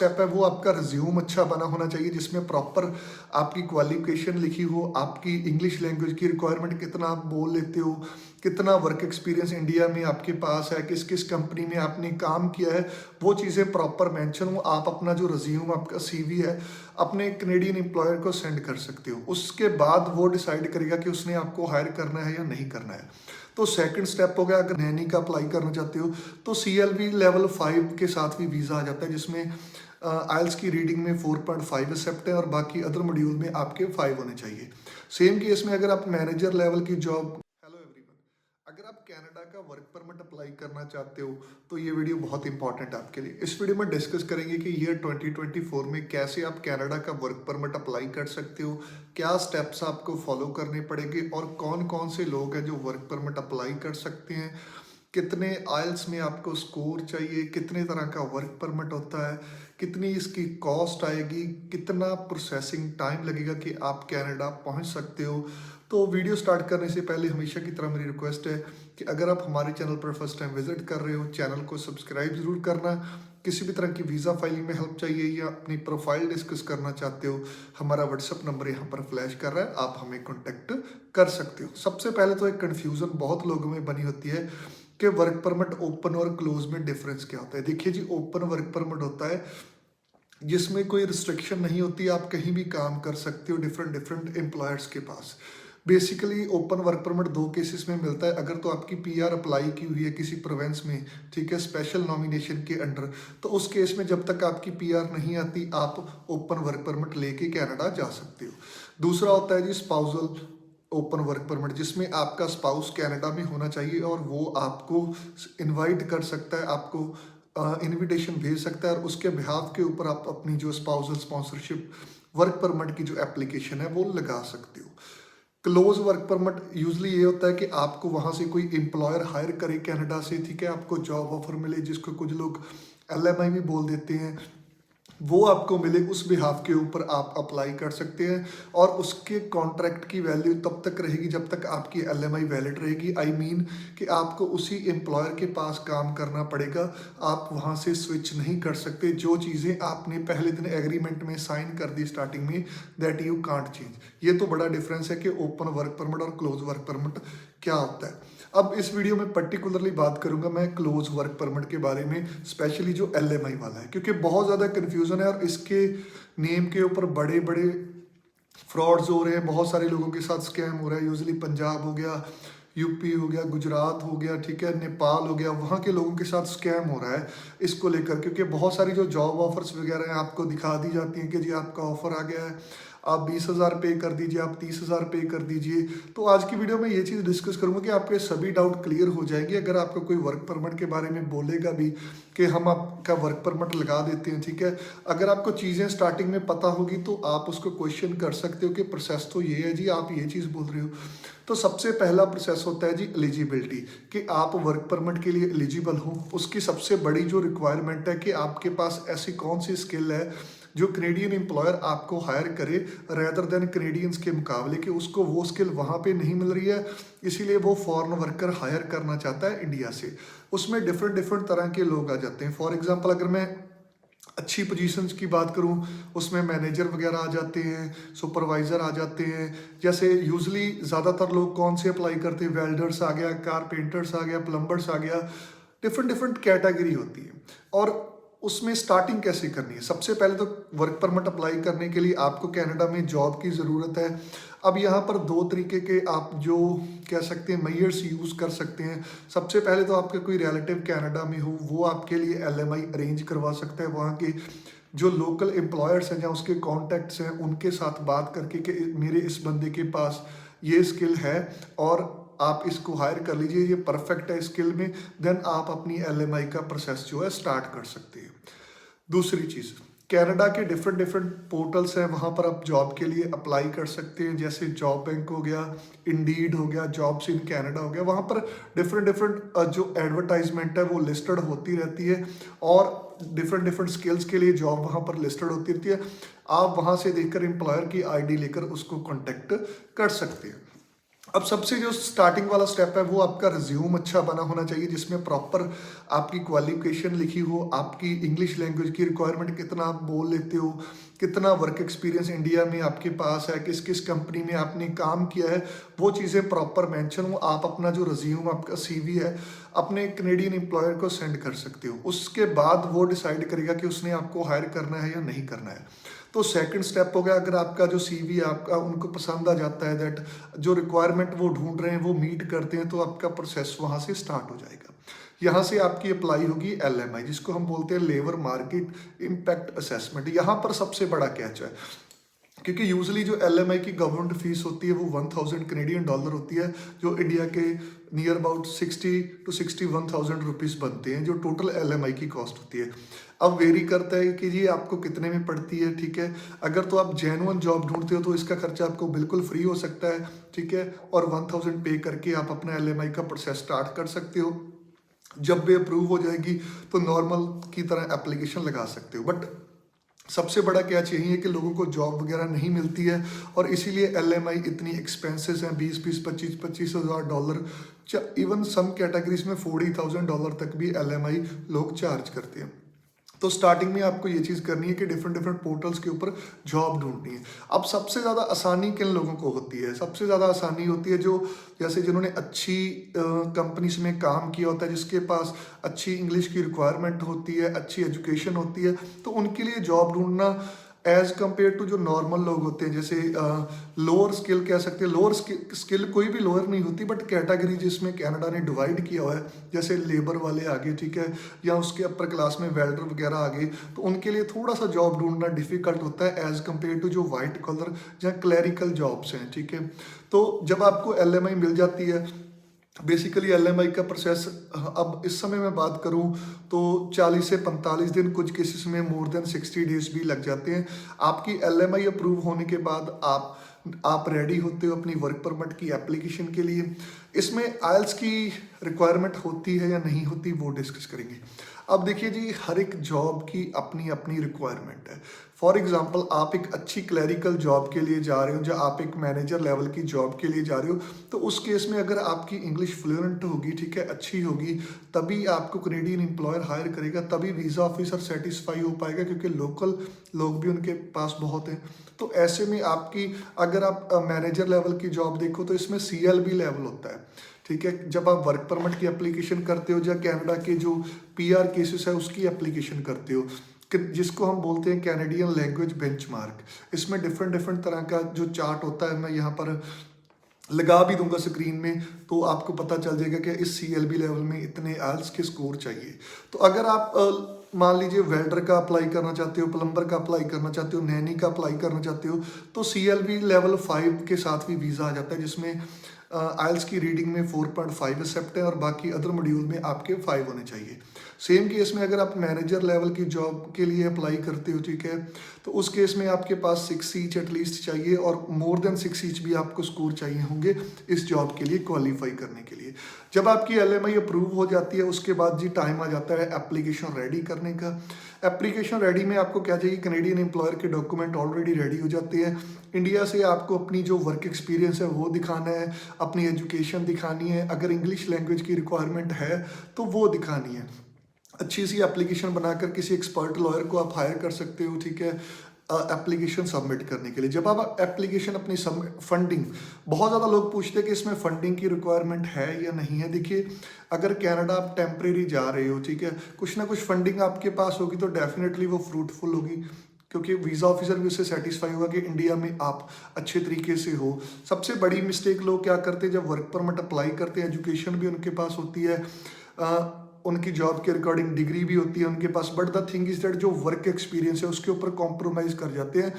Step है वो आपका रिज्यूम अच्छा बना होना चाहिए, जिसमें प्रॉपर आपकी क्वालिफिकेशन लिखी हो, आपकी इंग्लिश लैंग्वेज की रिक्वायरमेंट कितना आप बोल लेते हो, कितना वर्क एक्सपीरियंस इंडिया में आपके पास है, किस किस कंपनी में आपने काम किया है, वो चीज़ें प्रॉपर मेंशन हो। आप अपना जो रिज्यूम आपका सीवी है अपने कनेडियन एम्प्लॉयर को सेंड कर सकते हो। उसके बाद वो डिसाइड करेगा कि उसने आपको हायर करना है या नहीं करना है। तो सेकंड स्टेप हो गया, अगर नैनी का अप्लाई करना चाहते हो तो CLB लेवल 5 के साथ भी वीज़ा आ जाता है, जिसमें आइल्स की रीडिंग में 4.5 एक्सेप्ट है और बाकी अदर मॉड्यूल में आपके 5 होने चाहिए। सेम केस में अगर आप मैनेजर लेवल की जॉब, हेलो एवरीवन, अगर आप कनाडा का वर्क परमिट अप्लाई करना चाहते हो तो ये वीडियो बहुत इंपॉर्टेंट है आपके लिए। इस वीडियो में डिस्कस करेंगे कि ईयर 2024 में कैसे आप कनाडा का वर्क परमिट अप्लाई कर सकते हो, क्या स्टेप्स आपको फॉलो करने पड़ेंगे और कौन कौन से लोग हैं जो वर्क परमिट अप्लाई कर सकते हैं, कितने आइल्स में आपको स्कोर चाहिए, कितने तरह का वर्क परमिट होता है, कितनी इसकी कॉस्ट आएगी, कितना प्रोसेसिंग टाइम लगेगा कि आप कनाडा पहुंच सकते हो। तो वीडियो स्टार्ट करने से पहले हमेशा की तरह मेरी रिक्वेस्ट है कि अगर आप हमारे चैनल पर फर्स्ट टाइम विजिट कर रहे हो, चैनल को सब्सक्राइब ज़रूर करना। किसी भी तरह की वीज़ा फाइलिंग में हेल्प चाहिए या अपनी प्रोफाइल डिस्कस करना चाहते हो, हमारा व्हाट्सअप नंबर यहाँ पर फ्लैश कर रहा है, आप हमें कॉन्टेक्ट कर सकते हो। सबसे पहले तो एक कन्फ्यूज़न बहुत लोगों में बनी होती है कि वर्क परमिट ओपन और क्लोज में डिफरेंस क्या होता है। देखिए जी, ओपन वर्क परमिट होता है जिसमें कोई रिस्ट्रिक्शन नहीं होती, आप कहीं भी काम कर सकते हो डिफरेंट डिफरेंट एम्प्लॉयर्स के पास। बेसिकली ओपन वर्क परमिट दो केसेस में मिलता है। अगर तो आपकी PR अप्लाई की हुई है किसी प्रोविंस में, ठीक है, स्पेशल नॉमिनेशन के अंडर, तो उस केस में जब तक आपकी PR नहीं आती आप ओपन वर्क परमिट लेके कनाडा जा सकते हो। दूसरा होता है जी स्पाउसल ओपन वर्क परमिट, जिसमें आपका स्पाउस कनाडा में होना चाहिए और वो आपको इनवाइट कर सकता है, आपको इनविटेशन भेज सकता है और उसके बिहाफ के ऊपर आप अपनी जो स्पाउसल स्पॉन्सरशिप वर्क परमिट की जो एप्लीकेशन है वो लगा सकते हो। क्लोज वर्क परमिट यूजली ये होता है कि आपको वहाँ से कोई एम्प्लॉयर हायर करे कनाडा से, ठीक है, आपको जॉब ऑफर मिले, जिसको कुछ लोग LMI भी बोल देते हैं, वो आपको मिले, उस बिहाफ के ऊपर आप अप्लाई कर सकते हैं और उसके कॉन्ट्रैक्ट की वैल्यू तब तक रहेगी जब तक आपकी LMI वैलिड रहेगी। आई मीन कि आपको उसी एम्प्लॉयर के पास काम करना पड़ेगा, आप वहाँ से स्विच नहीं कर सकते। जो चीज़ें आपने पहले दिन एग्रीमेंट में साइन कर दी स्टार्टिंग में, दैट यू कांट चेंज। ये तो बड़ा डिफरेंस है कि ओपन वर्क परमिट और क्लोज वर्क परमिट क्या होता है। अब इस वीडियो में पर्टिकुलरली बात करूंगा मैं क्लोज वर्क परमिट के बारे में, स्पेशली जो LMI वाला है, क्योंकि बहुत ज़्यादा कन्फ्यूज़न है और इसके नेम के ऊपर बड़े बड़े फ्रॉड्स हो रहे हैं, बहुत सारे लोगों के साथ स्कैम हो रहा है। यूजली पंजाब हो गया, UP हो गया, गुजरात हो गया, ठीक है, नेपाल हो गया, वहाँ के लोगों के साथ स्कैम हो रहा है इसको लेकर, क्योंकि बहुत सारी जो जॉब ऑफर्स वगैरह हैं आपको दिखा दी जाती हैं कि जी आपका ऑफर आ गया है, आप 20,000 पे कर दीजिए, आप 30,000 पे कर दीजिए। तो आज की वीडियो में ये चीज़ डिस्कस करूंगा कि आपके सभी डाउट क्लियर हो जाएंगे। अगर आपको कोई वर्क परमिट के बारे में बोलेगा भी कि हम आपका वर्क परमिट लगा देते हैं, ठीक है, अगर आपको चीज़ें स्टार्टिंग में पता होगी तो आप उसको क्वेश्चन कर सकते हो कि प्रोसेस तो ये है जी, आप ये चीज़ बोल रहे हो। तो सबसे पहला प्रोसेस होता है जी एलिजिबिलिटी, कि आप वर्क परमिट के लिए एलिजिबल हो। उसकी सबसे बड़ी जो रिक्वायरमेंट है कि आपके पास ऐसी कौन सी स्किल है जो कनेडियन एम्प्लॉयर आपको हायर करे रेदर देन कनेडियंस के मुकाबले, कि उसको वो स्किल वहाँ पे नहीं मिल रही है, इसीलिए वो फॉरेन वर्कर हायर करना चाहता है इंडिया से। उसमें डिफरेंट डिफरेंट तरह के लोग आ जाते हैं। फॉर एग्जांपल अगर मैं अच्छी पोजीशंस की बात करूं, उसमें मैनेजर वगैरह आ जाते हैं, सुपरवाइज़र आ जाते हैं। जैसे यूजली ज़्यादातर लोग कौन से अप्लाई करते हैं, वेल्डर्स आ गया, कारपेंटर्स आ गया, प्लम्बर्स आ गया, डिफरेंट डिफरेंट कैटेगरी होती है। और उसमें स्टार्टिंग कैसे करनी है, सबसे पहले तो वर्क परमिट अप्लाई करने के लिए आपको कनाडा में जॉब की ज़रूरत है। अब यहाँ पर दो तरीके के आप जो कह सकते हैं मेयर्स यूज़ कर सकते हैं। सबसे पहले तो आपके कोई रिलेटिव कनाडा में हो, वो आपके लिए LMI अरेंज करवा सकता है। वहाँ के जो लोकल एम्प्लॉयर्स हैं या उसके कॉन्टैक्ट्स हैं उनके साथ बात करके कि मेरे इस बंदे के पास ये स्किल है और आप इसको हायर कर लीजिए, ये परफेक्ट है स्किल में, देन आप अपनी LMI का प्रोसेस जो है स्टार्ट कर सकते हैं। दूसरी चीज़, कनाडा के डिफरेंट डिफरेंट पोर्टल्स हैं, वहाँ पर आप जॉब के लिए अप्लाई कर सकते हैं। जैसे जॉब बैंक हो गया, इंडीड हो गया, जॉब्स इन कनाडा हो गया, वहाँ पर डिफरेंट डिफरेंट जो एडवर्टाइजमेंट है वो लिस्टेड होती रहती है और डिफरेंट डिफरेंट स्किल्स के लिए जॉब वहाँ पर लिस्टेड होती रहती है। आप वहाँ से देखकर एम्प्लॉयर की ID लेकर उसको कॉन्टेक्ट कर सकते हैं। अब सबसे जो स्टार्टिंग वाला स्टेप है वो आपका रिज्यूम अच्छा बना होना चाहिए, जिसमें प्रॉपर आपकी क्वालिफिकेशन लिखी हो, आपकी इंग्लिश लैंग्वेज की रिक्वायरमेंट कितना आप बोल लेते हो, कितना वर्क एक्सपीरियंस इंडिया में आपके पास है, किस किस कंपनी में आपने काम किया है, वो चीज़ें प्रॉपर मेंशन हो। आप अपना जो रिज्यूम आपका सीवी है अपने कनेडियन एम्प्लॉयर को सेंड कर सकते हो। उसके बाद वो डिसाइड करेगा कि उसने आपको हायर करना है या नहीं करना है। तो सेकंड स्टेप हो गया, अगर आपका जो सीवी है आपका उनको पसंद आ जाता है, दैट जो रिक्वायरमेंट वो ढूंढ रहे हैं वो मीट करते हैं, तो आपका प्रोसेस वहाँ से स्टार्ट हो जाएगा। यहाँ से आपकी अप्लाई होगी LMI, जिसको हम बोलते हैं लेबर मार्केट इम्पैक्ट असेसमेंट। यहाँ पर सबसे बड़ा कैच है, क्योंकि यूजली जो LMI की गवर्नमेंट फीस होती है वो 1000 कनेडियन डॉलर होती है, जो इंडिया के नियर अबाउट 60 to 61,000 रुपीज़ बनते हैं, जो टोटल LMI की कॉस्ट होती है। अब वेरी करता है कि जी आपको कितने में पड़ती है, ठीक है। अगर तो आप जेन्युइन जॉब ढूंढते हो तो इसका खर्चा आपको बिल्कुल फ्री हो सकता है, ठीक है, और 1000 पे करके आप अपना LMI का प्रोसेस स्टार्ट कर सकते हो। जब भी अप्रूव हो जाएगी तो नॉर्मल की तरह एप्लीकेशन लगा सकते हो। बट सबसे बड़ा क्या चाहिए कि लोगों को जॉब वगैरह नहीं मिलती है, और इसीलिए LMI इतनी एक्सपेंसेस हैं, 20-20, 25-25 हज़ार डॉलर, इवन सम कैटेगरीज में $40,000 तक भी LMI लोग चार्ज करते हैं। तो स्टार्टिंग में आपको ये चीज़ करनी है कि डिफरेंट डिफरेंट पोर्टल्स के ऊपर जॉब ढूंढनी है। अब सबसे ज़्यादा आसानी किन लोगों को होती है? सबसे ज़्यादा आसानी होती है जो जैसे जिन्होंने अच्छी कंपनीज में काम किया होता है, जिसके पास अच्छी इंग्लिश की रिक्वायरमेंट होती है, अच्छी एजुकेशन होती है, तो उनके लिए जॉब ढूंढना एज कम्पेयर टू जो नॉर्मल लोग होते हैं, जैसे लोअर स्किल कह सकते हैं। लोअर स्किल कोई भी लोअर नहीं होती, बट कैटेगरी जिसमें कनाडा ने डिवाइड किया हुआ है, जैसे लेबर वाले आगे, ठीक है, या उसके अपर क्लास में वेल्डर वगैरह आगे, तो उनके लिए थोड़ा सा जॉब ढूंढना डिफिकल्ट होता है एज कम्पेयर टू जो वाइट कॉलर या क्लैरिकल जॉब्स हैं, ठीक है। तो जब आपको LMI मिल जाती है, बेसिकली LMI का प्रोसेस, अब इस समय मैं बात करूं तो 40 से 45 दिन, कुछ केसेस में मोर देन 60 डेज भी लग जाते हैं। आपकी LMI अप्रूव होने के बाद आप रेडी होते हो अपनी वर्क परमिट की एप्लीकेशन के लिए। इसमें IELTS की रिक्वायरमेंट होती है या नहीं होती वो डिस्कस करेंगे। अब देखिए जी, हर एक जॉब की अपनी अपनी रिक्वायरमेंट है। फॉर एग्जांपल, आप एक अच्छी क्लैरिकल जॉब के लिए जा रहे हो, या आप एक मैनेजर लेवल की जॉब के लिए जा रहे हो, तो उस केस में अगर आपकी इंग्लिश फ्लुएंट होगी, ठीक है, अच्छी होगी, तभी आपको कनेडियन एम्प्लॉयर हायर करेगा, तभी वीज़ा ऑफिसर सेटिस्फाई हो पाएगा, क्योंकि लोकल लोग भी उनके पास बहुत हैं। तो ऐसे में आपकी, अगर आप मैनेजर लेवल की जॉब देखो तो इसमें CLB लेवल होता है, ठीक है। जब आप वर्क परमिट की एप्लीकेशन करते हो, या कनाडा के जो PR केसेस है उसकी एप्लीकेशन करते हो, जिसको हम बोलते हैं कैनेडियन लैंग्वेज बेंचमार्क, इसमें डिफरेंट डिफरेंट तरह का जो चार्ट होता है, मैं यहाँ पर लगा भी दूंगा स्क्रीन में, तो आपको पता चल जाएगा कि इस CLB लेवल में इतने IELTS के स्कोर चाहिए। तो अगर आप मान लीजिए वेल्डर का अप्लाई करना चाहते हो, प्लम्बर का अप्लाई करना चाहते हो, नैनी का अप्लाई करना चाहते हो, तो CLB लेवल 5 के साथ भी वीज़ा आ जाता है, जिसमें IELTS की रीडिंग में 4.5 एक्सेप्ट है, और बाकी अदर मॉड्यूल में आपके 5 होने चाहिए। सेम केस में अगर आप मैनेजर लेवल की जॉब के लिए अप्लाई करते हो, ठीक है, तो उस केस में आपके पास 6 ईच एटलीस्ट चाहिए, और मोर देन 6 ईच भी आपको स्कोर चाहिए होंगे इस जॉब के लिए क्वालिफाई करने के लिए। जब आपकी LMI अप्रूव हो जाती है, उसके बाद जी टाइम आ जाता है एप्लीकेशन रेडी करने का। एप्लीकेशन रेडी में आपको क्या चाहिए? कनेडियन एम्प्लॉयर के डॉक्यूमेंट ऑलरेडी रेडी हो जाते हैं। इंडिया से आपको अपनी जो वर्क एक्सपीरियंस है वो दिखाना है, अपनी एजुकेशन दिखानी है, अगर इंग्लिश लैंग्वेज की रिक्वायरमेंट है तो वो दिखानी है। अच्छी सी एप्लीकेशन बनाकर किसी एक्सपर्ट लॉयर को आप हायर कर सकते हो, ठीक है, एप्लीकेशन सबमिट करने के लिए। जब आप एप्लीकेशन अपनी फंडिंग, बहुत ज़्यादा लोग पूछते हैं कि इसमें फंडिंग की रिक्वायरमेंट है या नहीं है। देखिए, अगर कनाडा आप टेम्परेरी जा रहे हो, ठीक है, कुछ ना कुछ फंडिंग आपके पास होगी तो डेफिनेटली वो फ्रूटफुल होगी, क्योंकि वीज़ा ऑफिसर भी उससे सेटिस्फाई होगा कि इंडिया में आप अच्छे तरीके से हो। सबसे बड़ी मिस्टेक लोग क्या करते हैं, जब वर्क परमिट अप्लाई करते हैं, एजुकेशन भी उनके पास होती है, उनकी जॉब के रिकॉर्डिंग डिग्री भी होती है उनके पास, but the thing is that जो वर्क एक्सपीरियंस है उसके ऊपर कॉम्प्रोमाइज़ कर जाते हैं।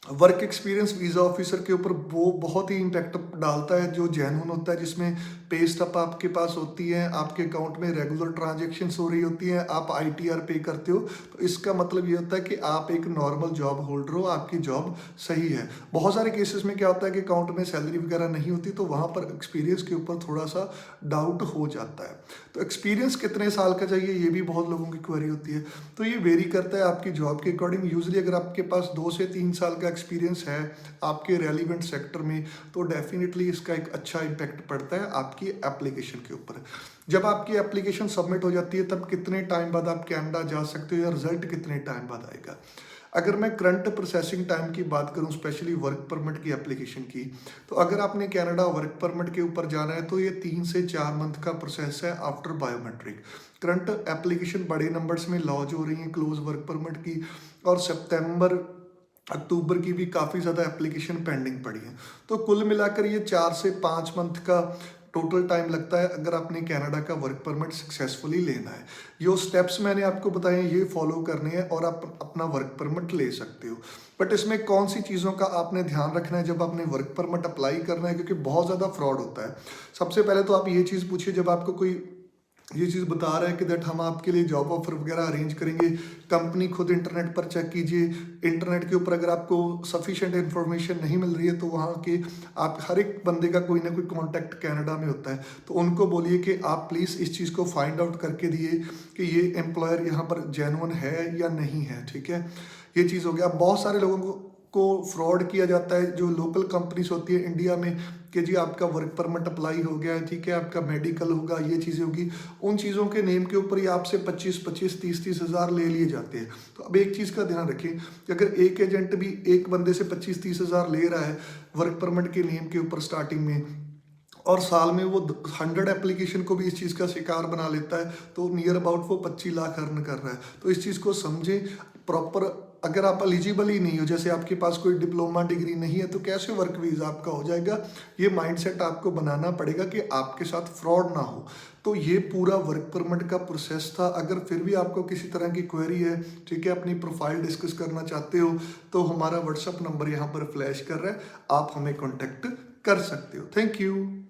वर्क एक्सपीरियंस वीज़ा ऑफिसर के ऊपर वो बहुत ही इम्पैक्ट डालता है, जो जेन्युइन होता है, जिसमें पे स्टप आपके पास होती है, आपके अकाउंट में रेगुलर ट्रांजेक्शन्स हो रही होती हैं, आप आईटीआर पे करते हो, तो इसका मतलब ये होता है कि आप एक नॉर्मल जॉब होल्डर हो, आपकी जॉब सही है। बहुत सारे केसेस में क्या होता है कि अकाउंट में सैलरी वगैरह नहीं होती, तो वहाँ पर एक्सपीरियंस के ऊपर थोड़ा सा डाउट हो जाता है। तो एक्सपीरियंस कितने साल का चाहिए, ये भी बहुत लोगों की क्वेरी होती है। तो ये वेरी करता है आपकी जॉब के अकॉर्डिंग। यूजली अगर आपके पास 2 से 3 साल का एक्सपीरियंस है आपके रेलिवेंट सेक्टर में, तो डेफिनेटली इसका एक अच्छा इम्पैक्ट पड़ता है आपकी एप्लीकेशन के ऊपर। जब आपकी एप्लीकेशन सबमिट हो जाती है, तब कितने टाइम बाद आप कनाडा जा सकते हो या रिजल्ट कितने टाइम बाद आएगा। अगर मैं करंट प्रोसेसिंग टाइम की बात करूं, स्पेशली वर्क परमिट की एप्लीकेशन की, तो अगर आपने कनाडा वर्क परमिट के ऊपर जाना है तो ये 3 से 4 मंथ का प्रोसेस है आफ्टर बायोमेट्रिक। करंट एप्लीकेशन बड़े नंबर्स में लॉन्च हो रही हैं क्लोज वर्क परमिट की, और सितंबर अक्टूबर की भी काफ़ी ज़्यादा एप्लीकेशन पेंडिंग पड़ी है। तो कुल मिलाकर ये 4 से 5 मंथ का टोटल टाइम लगता है अगर आपने कनाडा का वर्क परमिट सक्सेसफुली लेना है। जो स्टेप्स मैंने आपको बताए ये फॉलो करने हैं और आप अपना वर्क परमिट ले सकते हो। बट इसमें कौन सी चीज़ों का आपने ध्यान रखना है जब आपने वर्क परमिट अप्लाई करना है, क्योंकि बहुत ज़्यादा फ्रॉड होता है। सबसे पहले तो आप ये चीज़ पूछिए, जब आपको कोई ये चीज़ बता रहा है कि दैट हम आपके लिए जॉब ऑफर वगैरह अरेंज करेंगे, कंपनी खुद इंटरनेट पर चेक कीजिए। इंटरनेट के ऊपर अगर आपको सफिशेंट इन्फॉर्मेशन नहीं मिल रही है, तो वहाँ के आप हर एक बंदे का कोई ना कोई कांटेक्ट कनाडा में होता है, तो उनको बोलिए कि आप प्लीज़ इस चीज़ को फाइंड आउट करके दिए कि ये एम्प्लॉयर यहाँ पर जेन्युइन है या नहीं है। ठीक है, ये चीज़ हो गया। बहुत सारे लोगों को फ्रॉड किया जाता है, जो लोकल कंपनीज होती है इंडिया में, कि जी आपका वर्क परमिट अप्लाई हो गया है, ठीक है, आपका मेडिकल होगा, ये चीज़ें होगी। उन चीज़ों के नेम के ऊपर ही आपसे 25-25, 30-30 हज़ार ले लिए जाते हैं। तो अब एक चीज़ का ध्यान रखें कि अगर एक एजेंट भी एक बंदे से 25-30 हज़ार ले रहा है वर्क परमिट के नेम के ऊपर स्टार्टिंग में, और साल में वो 100 एप्लीकेशन को भी इस चीज़ का शिकार बना लेता है, तो नियर अबाउट वो 25 लाख अर्न कर रहा है। तो इस चीज़ को समझें प्रॉपर। अगर आप एलिजिबल ही नहीं हो, जैसे आपके पास कोई डिप्लोमा डिग्री नहीं है, तो कैसे वर्क वीज़ा आपका हो जाएगा। ये माइंडसेट आपको बनाना पड़ेगा कि आपके साथ फ्रॉड ना हो। तो ये पूरा वर्क परमिट का प्रोसेस था। अगर फिर भी आपको किसी तरह की क्वेरी है, ठीक है, अपनी प्रोफाइल डिस्कस करना चाहते हो, तो हमारा व्हाट्सअप नंबर यहाँ पर फ्लैश कर रहा है, आप हमें कॉन्टेक्ट कर सकते हो। Thank you.